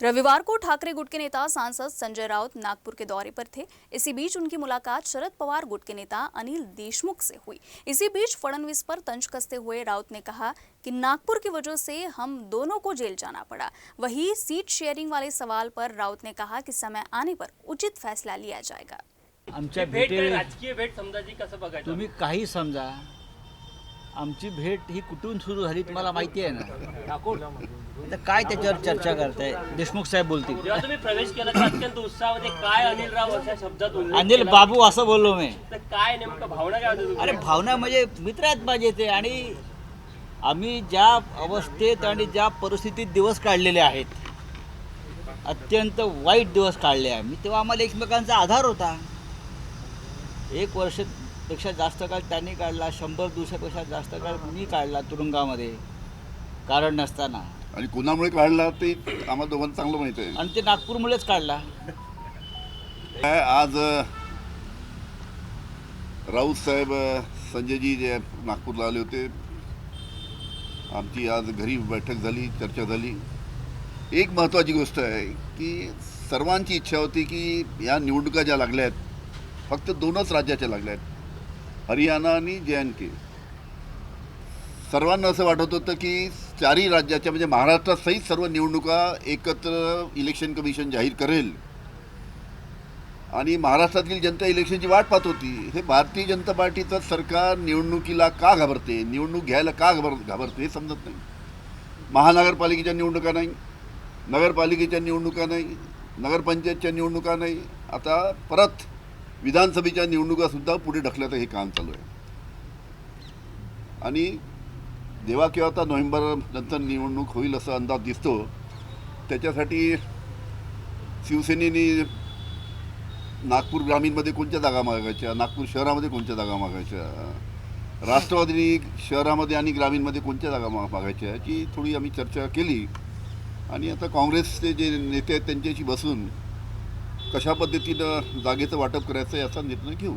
रविवार को ठाकरे गुट के नेता सांसद संजय राउत नागपुर के दौरे पर थे। इसी बीच उनकी मुलाकात शरद पवार गुट के नेता अनिल देशमुख से हुई। इसी बीच फडणवीस पर तंज कसते हुए राउत ने कहा कि नागपुर की वजह से हम दोनों को जेल जाना पड़ा। वहीं सीट शेयरिंग वाले सवाल पर राउत ने कहा कि समय आने पर उचित फैसला लिया जाएगा। आमच्या राजकीय भेट समजा जी कसं बघायचं तुम्ही काही समजा, आमची भेट ही कुठून सुरू झाली तुम्हाला माहिती आहे ना। ठाकूर आता काय त्याच्यावर चर्चा करताय? देशमुख साहेब बोलतील। जेव्हा तुम्ही प्रवेश केला तर अत्यंत उत्साहामध्ये काय अनिल राव अशा शब्दात उल्लेख अनिल केला? बाबू असं बोललो मी। तर काय नेमकं भावना काय होती तुमची? अरे भावना म्हणजे मित्र आहेत माझे ते, आणि आम्ही ज्या अवस्थेत आणि ज्या परिस्थितीत दिवस काढलेले आहेत, अत्यंत वाईट दिवस काढले आम्ही, तेव्हा आम्हाला एकमेकांचा आधार होता। 1 वर्षापेक्षा जास्त काळ त्यांनी काढला, 100 दिवसापेक्षा जास्त काळ मी काढला तुरुंगामध्ये कारण नसताना, आणि कोणामुळे काढला ते आम्हाला दोघांना चांगलं माहित आहे। आणि ते नागपूरमुळेच काढला। आज राऊत साहेब संजयजी जे नागपूरला आले होते, आमची आज घरी बैठक झाली, चर्चा झाली। एक महत्त्वाची गोष्ट आहे की सर्वांची इच्छा होती की या निवडणुका ज्या लागल्या आहेत, फक्त 2च राज्याच्या लागल्या आहेत, हरियाणा आणि JNK। सर्वांना असं वाटत होतं की 4ही राज्याच्या म्हणजे महाराष्ट्रासहित सर्व निवडणुका एकत्र इलेक्शन कमिशन जाहीर करेल, आणि महाराष्ट्रातील जनता इलेक्शनची वाट पाहत होती। हे भारतीय जनता पार्टीचं सरकार निवडणुकीला का घाबरते, निवडणूक घ्यायला का घाबरते हे समजत नाही। महानगरपालिकेच्या निवडणुका नाही, नगरपालिकेच्या निवडणुका नाही, नगरपंचायतच्या निवडणुका नाही, आता परत विधानसभेच्या निवडणुकासुद्धा पुढे ढकलण्याचं हे काम चालू आहे। आणि जेव्हा केव्हा आता नोव्हेंबर नंतर निवडणूक होईल असा अंदाज दिसतो, त्याच्यासाठी शिवसेनेने नागपूर ग्रामीणमध्ये कोणत्या जागा मागायच्या, नागपूर शहरामध्ये कोणत्या जागा मागायच्या, राष्ट्रवादीने शहरामध्ये आणि ग्रामीणमध्ये कोणत्या जागा मागायच्या याची थोडी आम्ही चर्चा केली। आणि आता काँग्रेसचे जे नेते आहेत त्यांच्याशी बसून कशा पद्धतीनं जागेचं वाटप करायचं याचा निर्णय घेऊ।